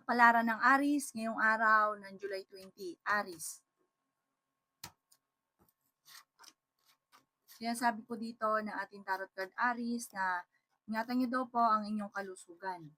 Kapalaran ng Aries ngayong araw ng July 20. Aries. Sinasabi po dito ng ating tarot card Aries na ingatan niyo daw po ang inyong kalusugan.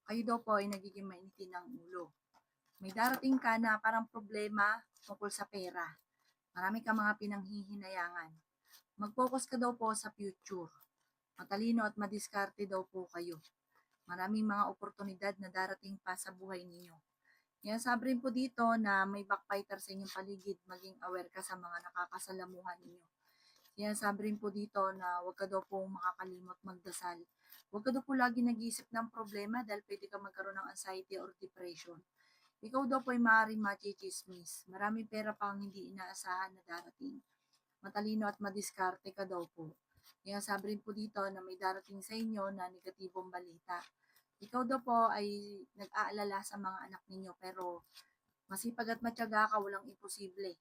Kayo daw po ay nagiging mainitin ng ulo. May darating ka na parang problema tungkol sa pera. Marami ka mga pinanghihinayangan. Mag-focus ka daw po sa future. Matalino at madiskarte daw po kayo. Maraming mga oportunidad na darating pa sa buhay ninyo. Yan, sabi rin po dito na may backbiter sa inyong paligid, maging aware ka sa mga nakakasalamuhan ninyo. Yan, sabi rin po dito na huwag ka daw po makakalimot magdasal. Huwag ka daw po lagi nag-iisip ng problema dahil pwede ka magkaroon ng anxiety or depression. Ikaw daw po ay maaaring machichismis. Maraming pera pa ang hindi inaasahan na darating. Matalino at madiskarte ka daw po. Yan, sabi rin po dito na may darating sa inyo na negatibong balita. Ikaw daw po ay nag-aalala sa mga anak ninyo pero masipag at matyaga ka, walang imposible.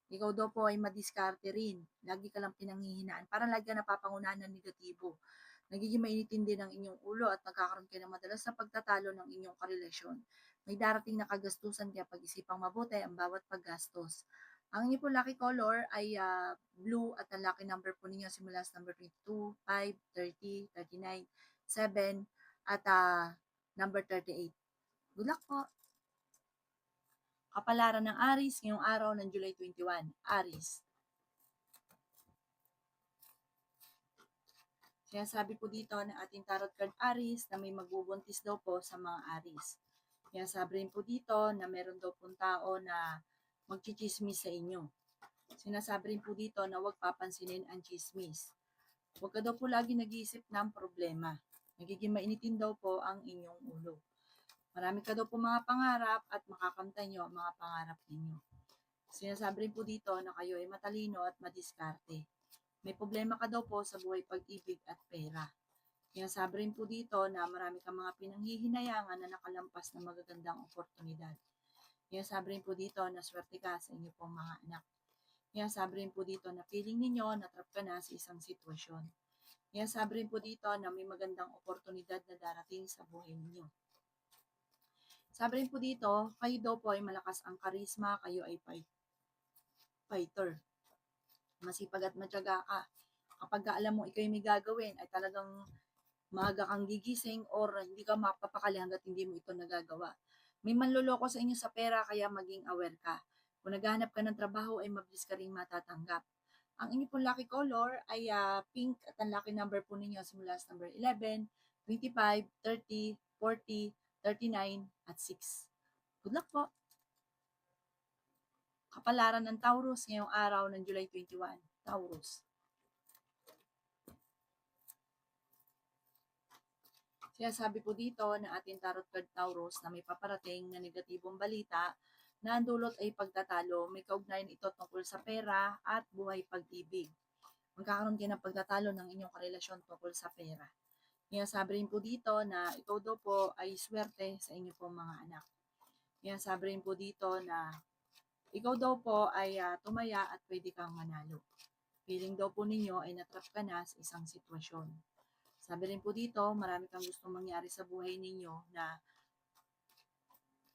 Ikaw daw po ay madiskarte rin. Lagi ka lang pinanghihinaan. Parang lagi ka napapangunahan ng negatibo. Nagiging mainitin din ang inyong ulo at nagkakaroon kayo ng madalas na pagtatalo ng inyong karelasyon. May darating na kagastusan kaya pag-isipang mabuti ang bawat paggastos. Ang inyong po lucky color ay blue at ang lucky number po ninyo simula sa number 22, 5, 30, 39, 7, at number 38. Good luck po! Kapalaran ng Aries ngayong araw ng July 21. Aries. Sinasabi po dito ng ating tarot card Aries na may magbubuntis daw po sa mga Aries. Sinasabi rin po dito na meron daw pong tao na magchichismis sa inyo. Sinasabi rin po dito na huwag papansinin ang chismis. Huwag ka daw po lagi nag-iisip ng problema. Nagiging mainitin daw po ang inyong ulo. Marami ka daw po mga pangarap at makakamtan nyo ang mga pangarap ninyo. Sinasabi rin po dito na kayo ay matalino at madiskarte. May problema ka daw po sa buhay pag-ibig at pera. Sinasabi rin po dito na marami kang mga pinanghihinayangan na nakalampas na magagandang oportunidad. Sinasabi rin po dito na swerte ka sa inyo pong mga anak. Sinasabi rin po dito na feeling ninyo na trap ka na sa isang sitwasyon. Sinasabi rin po dito na may magandang oportunidad na darating sa buhay ninyo. Sabi rin po dito, kayo daw po ay malakas ang karisma, kayo ay fighter. Masipag at matyaga ka. Kapag alam mo ikaw may gagawin, ay talagang maaga kang gigising or hindi ka mapapakali hanggat hindi mo ito nagagawa. May manloloko sa inyo sa pera, kaya maging aware ka. Kung naghahanap ka ng trabaho, ay mabilis ka rin matatanggap. Ang inyo pong lucky color ay pink at ang lucky number po ninyo simula sa number 11, 25, 30, 40, 39, at 6. Good luck po! Kapalaran ng Taurus ngayong araw ng July 21. Taurus. Sinasabi po dito ng ating tarot card Taurus na may paparating na negatibong balita na ang dulot ay pagtatalo. May kaugnayan ito tungkol sa pera at buhay pag-ibig. Magkakaroon kayo ng pagtatalo ng inyong karelasyon tungkol sa pera. Sinasabi rin po dito na ikaw daw po ay swerte sa inyong pong mga anak. Sinasabi rin po dito na ikaw daw po ay tumaya at pwede kang manalo. Feeling daw po ninyo ay natrap ka na sa isang sitwasyon. Sabi rin po dito, marami kang gustong mangyari sa buhay ninyo na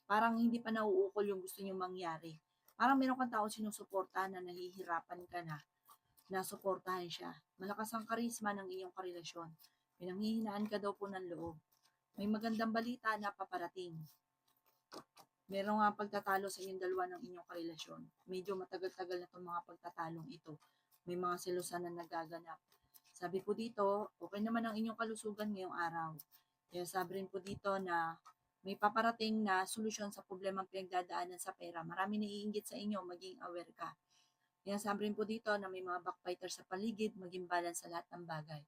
parang hindi pa nauukol yung gusto nyo mangyari. Parang meron kang tao sinusuportahan na nahihirapan ka na suportahan siya. Malakas ang karisma ng iyong karelasyon. Pinanghihinaan ka daw po ng loob. May magandang balita na paparating. Merong pagtatalo sa inyong dalawa ng inyong karelasyon. Medyo matagal-tagal na itong mga pagtatalong ito. May mga selusan na nagaganap. Sabi po dito, okay naman ang inyong kalusugan ngayong araw. Kaya sabi rin po dito na may paparating na solusyon sa problemang pinagdadaanan sa pera. Marami naiinggit sa inyo, maging aware ka. Kaya sabi rin po dito na may mga backbiter sa paligid, maging balance sa lahat ng bagay.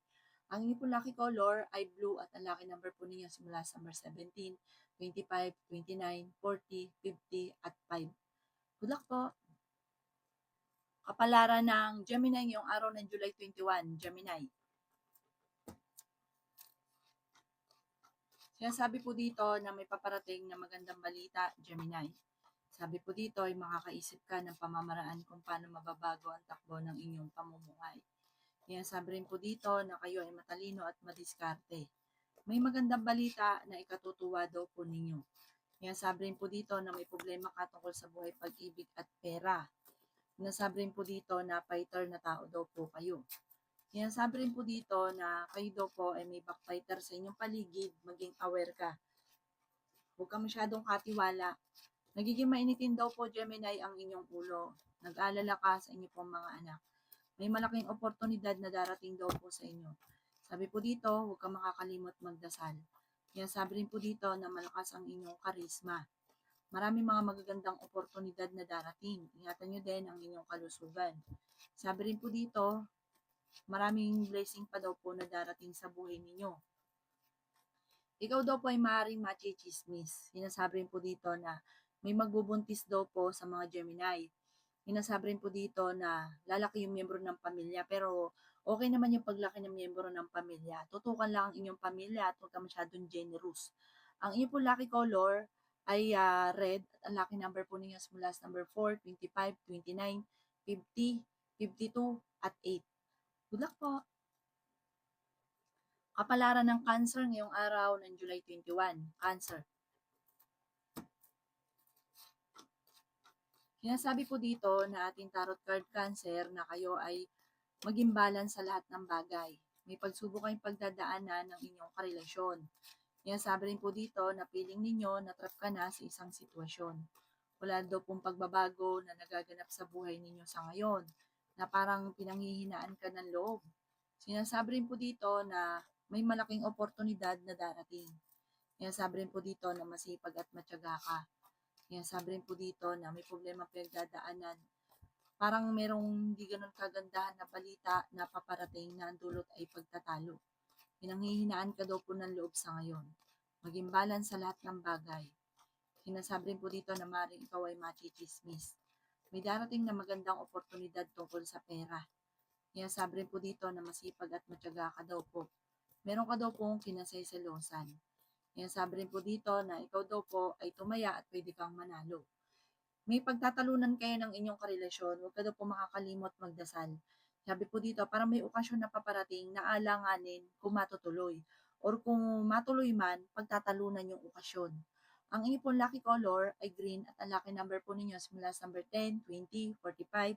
Ang inyong po lucky color ay blue at ang lucky number po ninyo simula sa number 17, 25, 29, 40, 50, at 5. Good luck po! Kapalaran ng Gemini ngayong araw ng July 21, Gemini. Sinasabi po dito na may paparating na magandang balita, Gemini. Sabi po dito ay makakaisip ka ng pamamaraan kung paano mababago ang takbo ng inyong pamumuhay. Sinasabi rin po dito na kayo ay matalino at madiskarte. May magandang balita na ikatutuwa daw po ninyo. Sinasabi rin po dito na may problema ka tungkol sa buhay, pag-ibig at pera. Sinasabi rin po dito na fighter na tao daw po kayo. Sinasabi rin po dito na kayo daw po ay may backfighter sa inyong paligid, maging aware ka. Huwag ka masyadong katiwala. Nagiging mainitin daw po, Gemini, ang inyong ulo. Nag-aalala ka sa inyong pong mga anak. May malaking oportunidad na darating daw po sa inyo. Sabi po dito, huwag ka makakalimot magdasal. Sabi rin po dito na malakas ang inyong karisma. Maraming mga magagandang oportunidad na darating. Ingatan nyo din ang inyong kalusugan. Sabi rin po dito, maraming blessing pa daw po na darating sa buhay ninyo. Ikaw daw po ay maaaring machichismis. Sinasabi rin po dito na may magbubuntis daw po sa mga Gemini. Sinasabi rin po dito na lalaki yung miyembro ng pamilya, pero okay naman yung paglaki ng miyembro ng pamilya. Tutukan lang ang inyong pamilya at huwag ka masyadong generous. Ang inyong po lucky color ay red at ang lucky number po ninyo is mula sa number 4, 25, 29, 50, 52 at 8. Good luck po! Kapalaran ng Cancer ngayong araw ng July 21. Cancer. Sinasabi po dito na ating tarot card Cancer na kayo ay maging balance sa lahat ng bagay. May pagsubok kayong pagdadaanan ng inyong karelasyon. Sinasabi rin po dito na feeling ninyo na trap ka na sa isang sitwasyon. Wala daw pong pagbabago na nagaganap sa buhay ninyo sa ngayon, na parang pinanghihinaan ka ng loob. Sinasabi rin po dito na may malaking oportunidad na darating. Sinasabi rin po dito na masipag at matyaga ka. Sinasabi rin po dito na may problema pinagdadaanan. Parang merong hindi ganun kagandahan na balita na paparating na ang dulot ay pagtatalo. Pinanghihinaan ka daw po ng loob sa ngayon. Maging balance sa lahat ng bagay. Sinasabi rin po dito na maaaring ikaw ay machichismis. May darating na magandang oportunidad tungkol sa pera. Sinasabi rin po dito na masipag at matyaga ka daw po. Meron ka daw pong kinasaysalusan. Sinasabi rin po dito na ikaw daw po ay tumaya at pwede kang manalo. May pagtatalunan kayo ng inyong karelasyon, huwag ka daw po makakalimot magdasal. Sabi po dito, parang may okasyon na paparating na alanganin kung matutuloy. Or kung matuloy man, pagtatalunan yung okasyon. Ang inyong pong lucky color ay green at ang lucky number po ninyo is mula sa number 10, 20, 45,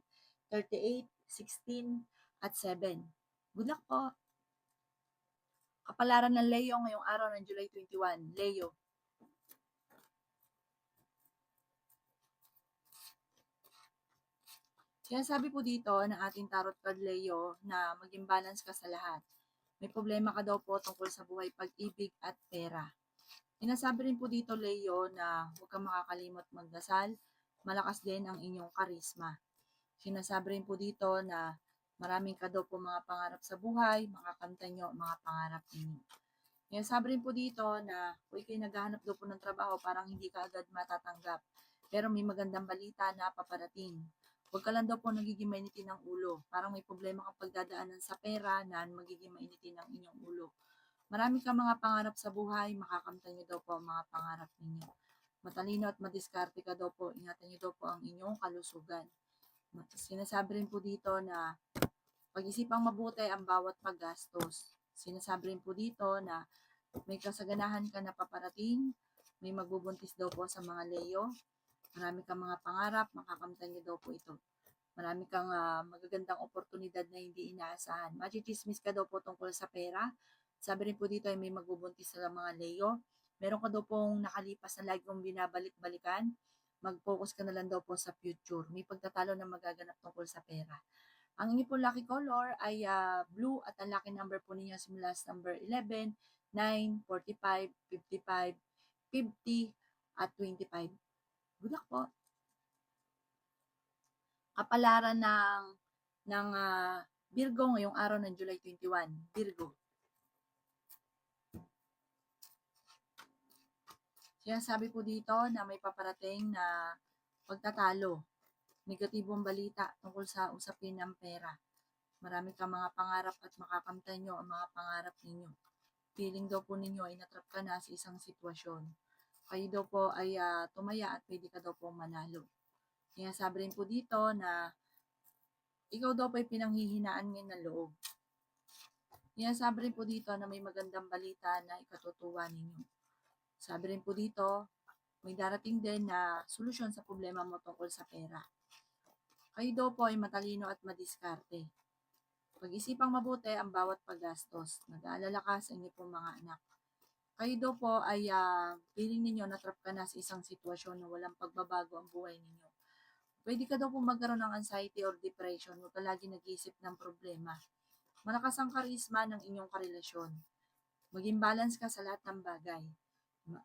38, 16, at 7. Good luck po! Kapalaran ng Leo ngayong araw ng July 21. Leo. Sinasabi po dito ng ating tarot card Leo na maging balance ka sa lahat. May problema ka daw po tungkol sa buhay, pag-ibig at pera. Sinasabi rin po dito Leo na huwag kang makakalimot magdasal, malakas din ang inyong karisma. Sinasabi rin po dito na maraming ka daw po mga pangarap sa buhay, makakamtan nyo ang mga pangarap ninyo. Sinasabi rin po dito na kung ikay naghahanap daw po ng trabaho, parang hindi ka agad matatanggap. Pero may magandang balita na paparating. Huwag ka lang daw po nagiging mainitin ng ulo. Parang may problema kang pagdadaanan sa pera na magiging mainitin ang inyong ulo. Marami ka mga pangarap sa buhay, makakamtan nyo daw po ang mga pangarap ninyo. Matalino at madiskarte ka daw po, ingatan nyo daw po ang inyong kalusugan. Sinasabi rin po dito na pag-isipang mabuti ang bawat paggastos. Sinasabi rin po dito na may kasaganahan ka na paparating, may magbubuntis daw po sa mga Leo, marami kang mga pangarap, makakamtan niyo daw po ito. Marami kang magagandang oportunidad na hindi inaasahan. Machichismis ka daw po tungkol sa pera. Sabi rin po dito ay may magbubuntis sa mga Leo. Meron ka daw pong nakalipas na lagi kong binabalik-balikan. Mag-focus ka na lang daw po sa future. May pagtatalo na magaganap tungkol sa pera. Ang inyong po lucky color ay blue at ang lucky number po ninyo simula sa number 11, 9, 45, 55, 50, at 25. Good luck po! Kapalaran ng Virgo ngayong araw ng July 21. Virgo. Sinasabi po dito na may paparating na pagtatalo. Negatibong balita tungkol sa usapin ng pera. Marami kang mga pangarap at makakamtan nyo ang mga pangarap ninyo. Feeling daw po ninyo ay natrap ka na sa isang sitwasyon. Kayo daw po ay tumaya at pwede ka daw po manalo. Sinasabi rin po dito na ikaw daw po ay pinanghihinaan ngayon ng loob. Sinasabi rin po dito na may magandang balita na ikatutuwa ninyo. Sabi rin po dito, may darating din na solusyon sa problema mo tungkol sa pera. Kayo daw po ay matalino at madiskarte. Pag-isipang mabuti ang bawat paggastos. Nag-aalala ka sa inyo pong mga anak. Kayo daw po ay feeling ninyo na-trap ka na sa isang sitwasyon na walang pagbabago ang buhay ninyo. Pwede ka daw po magkaroon ng anxiety or depression, huwag ka lagi nag-iisip ng problema. Malakas ang karisma ng inyong karelasyon. Maging balance ka sa lahat ng bagay.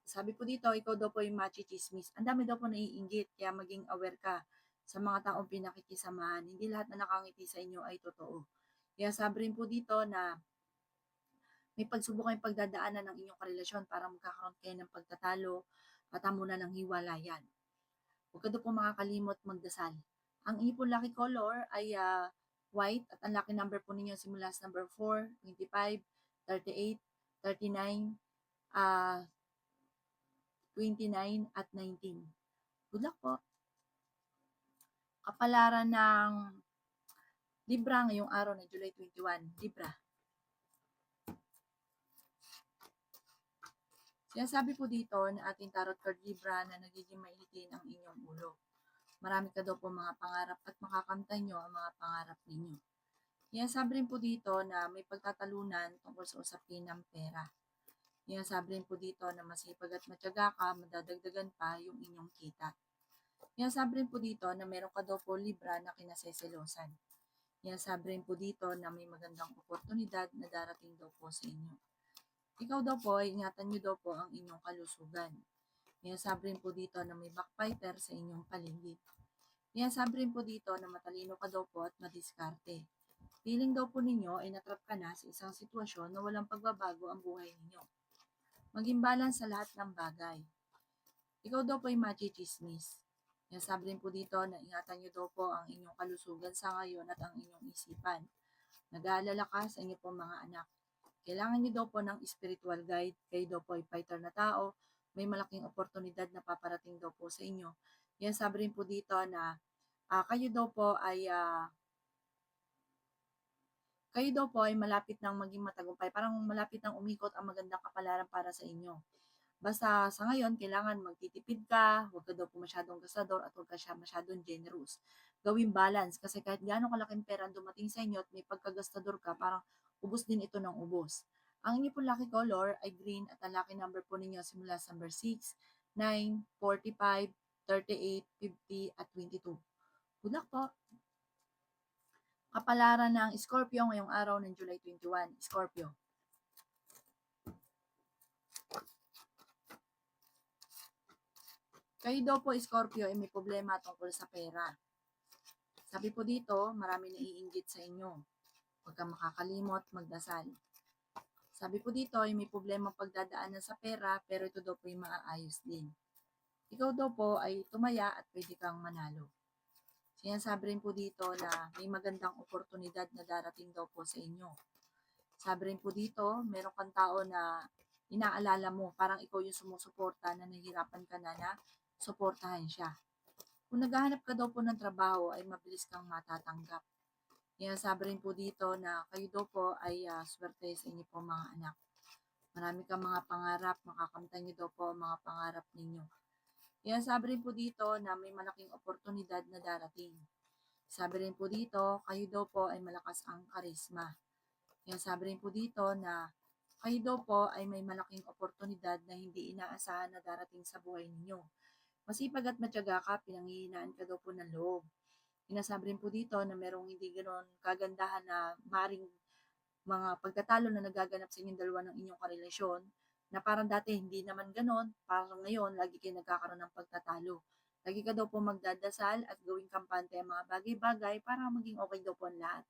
Sabi po dito, ikaw daw po yung machi-chismis. Ang dami daw po naiinggit, kaya maging aware ka sa mga taong pinakikisamahan. Hindi lahat na nakangiti sa inyo ay totoo. Kaya sabi rin po dito na may pagsubok kayong pagdadaanan ng inyong karelasyon para magkakaroon kayo ng pagtatalo at hamunan ng hiwalayan. Huwag ka daw po makakalimot magdasal. Ang inyong pong lucky color ay white at ang lucky number po ninyo simula sa number 4, 25, 38, 39, 29 at 19. Good luck po. Kapalaran ng Libra ngayong araw na July 21. Libra. Sinasabi po dito na ating tarot card Libra na nagiging mainitin ang inyong ulo. Marami ka daw po mga pangarap at makakamtan nyo ang mga pangarap ninyo. Sinasabi rin po dito na may pagtatalunan tungkol sa usapin ng pera. Sinasabi rin po dito na masipag at matyaga ka, madadagdagan pa yung inyong kita. Sinasabi rin po dito na meron ka daw po Libra na kinaseselosan. Sinasabi rin po dito na may magandang oportunidad na darating daw po sa inyo. Ikaw daw po, ingatan nyo daw po ang inyong kalusugan. Sinasabi rin po dito na may backfighter sa inyong paligid. Sinasabi rin po dito na matalino ka daw po at madiskarte. Feeling daw po ninyo ay natrap ka na sa isang sitwasyon na walang pagbabago ang buhay ninyo. Maging balance sa lahat ng bagay. Ikaw daw po ay machi-chismis. Sinasabi rin po dito na ingatan nyo daw po ang inyong kalusugan sa ngayon at ang inyong isipan. Nag-aalala ka sa inyo po mga anak. Kailangan nyo daw po ng spiritual guide. Kayo daw po ay fighter na tao. May malaking oportunidad na paparating daw po sa inyo. Sabi rin po dito na kayo daw po ay malapit nang maging matagumpay. Parang malapit nang umikot ang magandang kapalaran para sa inyo. Basta sa ngayon, kailangan magtitipid ka, huwag ka daw po masyadong gastador at huwag ka siya masyadong generous. Gawing balance kasi kahit gaano kalaking pera dumating sa inyo at may pagkagastador ka, parang ubos din ito ng ubos. Ang inyo po lucky color ay green at ang lucky number po ninyo simula sa number 6, 9, 45, 38, 50 at 22. Good luck po! Kapalaran ng Scorpio ngayong araw ng July 21. Scorpio. Kayo daw po, Scorpio, ay may problema tungkol sa pera. Sabi po dito, marami naiinggit sa inyo. Huwag kang makakalimot, magdasal. Sabi po dito, ay may problema pagdadaanan sa pera, pero ito daw po ay maaayos din. Ikaw daw po ay tumaya at pwede kang manalo. Sinasabi rin po dito na may magandang oportunidad na darating daw po sa inyo. Sabi rin po dito, meron kang tao na inaalala mo, parang ikaw yung sumusuporta na nahihirapan ka na suportahan siya. Kung naghahanap ka daw po ng trabaho, ay mabilis kang matatanggap. Sabi rin po dito na kayo daw po ay swerte sa inyo po mga anak. Marami kang mga pangarap, makakamtan niyo daw po ang mga pangarap ninyo. Sabi rin po dito na may malaking oportunidad na darating. Sabi rin po dito, kayo daw po ay malakas ang karisma. Sabi rin po dito na kayo daw po ay may malaking oportunidad na hindi inaasahan na darating sa buhay ninyo. Masipag at matyaga ka, pinanghihinaan ka daw po ng loob. Sinasabi rin po dito na merong hindi ganoon kagandahan na maring mga pagtatalo na nagaganap sa inyong dalawa ng inyong karelasyon na parang dati hindi naman ganoon, parang ngayon lagi kayo nagkakaroon ng pagtatalo. Lagi ka daw po magdadasal at gawing kampante ang mga bagay-bagay para maging okay daw po ang lahat.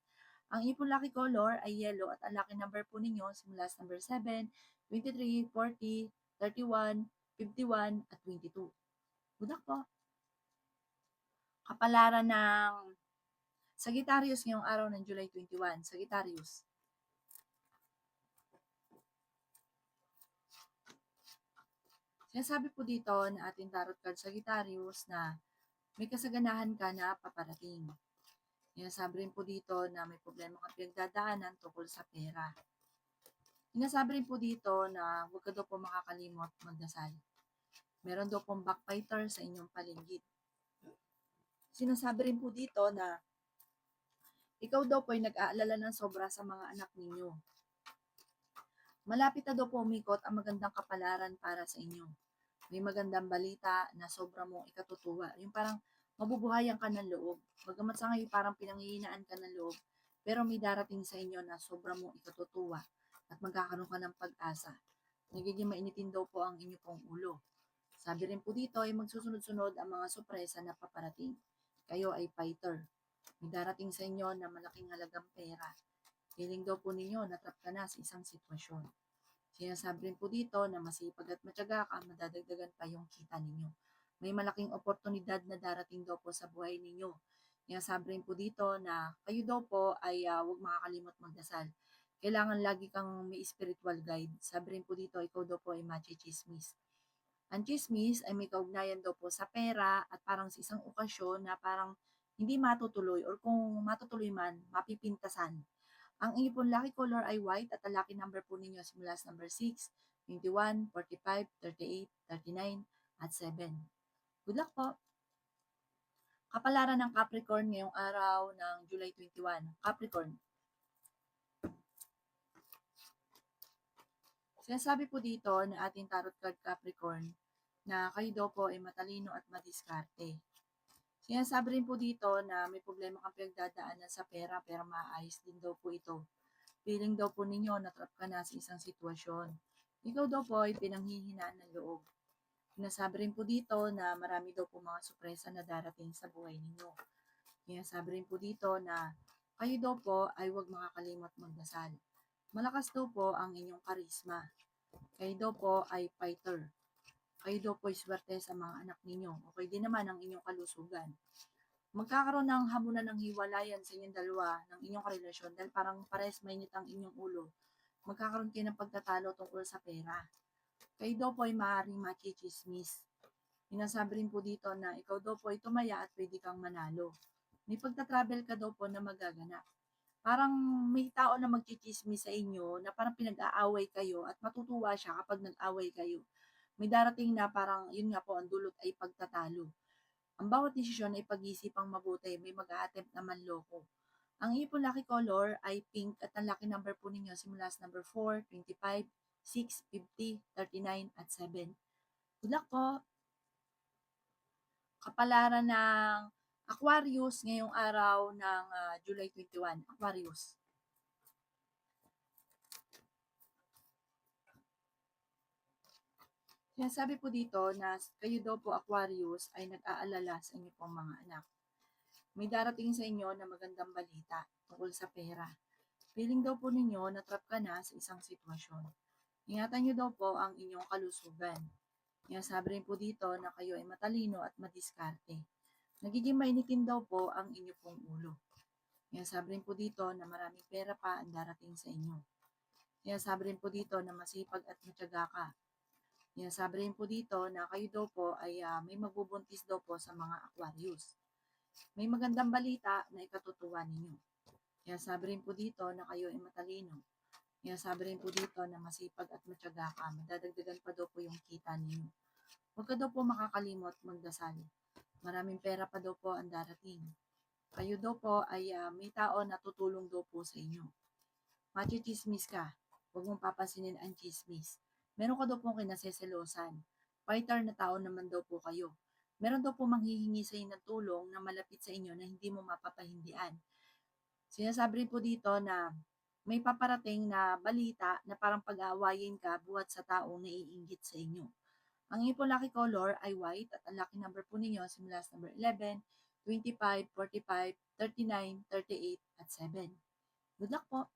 Ang ipon lucky color ay yellow at ang lucky number po ninyo simula sa number 7, 23, 40, 31, 51 at 22. Good luck po! Kapalaran ng Sagittarius ngayong araw ng July 21. Sagittarius. Sinasabi po dito na ating tarot card Sagittarius na may kasaganahan ka na paparating. Sinasabi rin po dito na may problema kang pinagdadaanan tungkol sa pera. Sinasabi rin po dito na huwag ka daw po makakalimot magdasal. Meron daw pong backbiter sa inyong paligid. Sinasabi rin po dito na ikaw daw po ay nag-aalala ng sobra sa mga anak ninyo. Malapit na daw po umikot ang magandang kapalaran para sa inyo. May magandang balita na sobra mong ikatutuwa. Yung parang mabubuhayan ka ng loob. Bagamat sa ngayon parang pinanghihinaan ka ng loob, pero may darating sa inyo na sobra mong ikatutuwa at magkakaroon ka ng pag-asa. Nagiging mainitin daw po ang inyo pong ulo. Sabi rin po dito ay magsusunod-sunod ang mga sorpresa na paparating. Kayo ay fighter. May darating sa inyo na malaking halagang pera. Feeling daw po ninyo na trap ka na sa isang sitwasyon. Sinasabi rin po dito na masipag at matyaga ka, madadagdagan pa yung kita ninyo. May malaking oportunidad na darating daw po sa buhay ninyo. Sinasabi rin po dito na kayo daw po ay huwag makakalimot magdasal. Kailangan lagi kang may spiritual guide. Sabi rin po dito, ikaw daw po ay machichismis. Ang chismis ay may kaugnayan daw po sa pera at parang sa isang okasyon na parang hindi matutuloy or kung matutuloy man, mapipintasan. Ang inyo pong lucky color ay white at ang lucky number po ninyo simula sa number 6, 21, 45, 38, 39, at 7. Good luck po! Kapalaran ng Capricorn ngayong araw ng July 21. Capricorn. Sinasabi po dito na ating tarot card Capricorn na kayo daw po ay matalino at madiskarte. Sinasabi rin po dito na may problema kang pinagdadaanan sa pera pero maayos din daw po ito. Feeling daw po ninyo na trap ka na sa isang sitwasyon. Ikaw daw po ay pinanghihinaan ng loob. Sinasabi rin po dito na marami daw po mga sorpresa na darating sa buhay ninyo. Sinasabi rin po dito na kayo daw po ay huwag makakalimot magdasal. Malakas daw po ang inyong karisma. Kayo daw po ay fighter. Kayo daw po ay swerte sa mga anak ninyo. Okay din naman ang inyong kalusugan. Magkakaroon ng hamunan ng hiwalayan sa inyong dalawa ng inyong karelasyon dahil parang pares mainit ang inyong ulo. Magkakaroon kayo ng pagtatalo tungkol sa pera. Kayo daw po ay maaaring machichismis. Sinasabi rin po dito na ikaw daw po ay tumaya at pwede kang manalo. May pagta-travel ka daw po na magaganap. Parang may tao na magchichismis sa inyo na parang pinag-aaway kayo at matutuwa siya kapag nag-away kayo. May darating na parang yun nga po ang dulot ay pagtatalo. Ang bawat desisyon ay pag-iisipang mabuti, may mag-a-attempt na manloko. Ang iyong lucky color ay pink at ang lucky number po ninyo simula sa number 4, 25, 6, 50, 39, at 7. Good luck po! Kapalaran ng Aquarius ngayong araw ng July 21. Aquarius. Sinasabi po dito na kayo daw po Aquarius ay nag-aalala sa inyo pong mga anak. May darating sa inyo na magandang balita tungkol sa pera. Feeling daw po ninyo na trap ka na sa isang sitwasyon. Ingatan nyo daw po ang inyong kalusugan. Sinasabi rin po dito na kayo ay matalino at madiskarte. Nagiging mainitin daw po ang inyo pong ulo. Sinasabi rin po dito na maraming pera pa ang darating sa inyo. Sinasabi rin po dito na masipag at matyaga ka. Sinasabi rin po dito na kayo daw po ay may magbubuntis daw po sa mga Aquarius. May magandang balita na ikatutuwa ninyo. Sinasabi rin po dito na kayo ay matalino. Sinasabi rin po dito na masipag at matyaga ka. Madadagdagan pa daw po yung kita ninyo. Huwag ka daw po makakalimot magdasal. Maraming pera pa daw po ang darating. Kayo daw po ay may tao na tutulong daw po sa inyo. Machichismis ka. Huwag mong papansinin ang chismis. Meron ka daw pong kinaseselosan. Fighter na tao naman daw po kayo. Meron daw po manghihingi sa inyo ng tulong na malapit sa inyo na hindi mo mapapahindian. Sinasabi rin po dito na may paparating na balita na parang pag-aawayin ka buhat sa taong naiinggit sa inyo. Ang iyong po lucky color ay white at ang lucky number po ninyo simula sa number 11, 25, 45, 39, 38, at 7. Good luck po!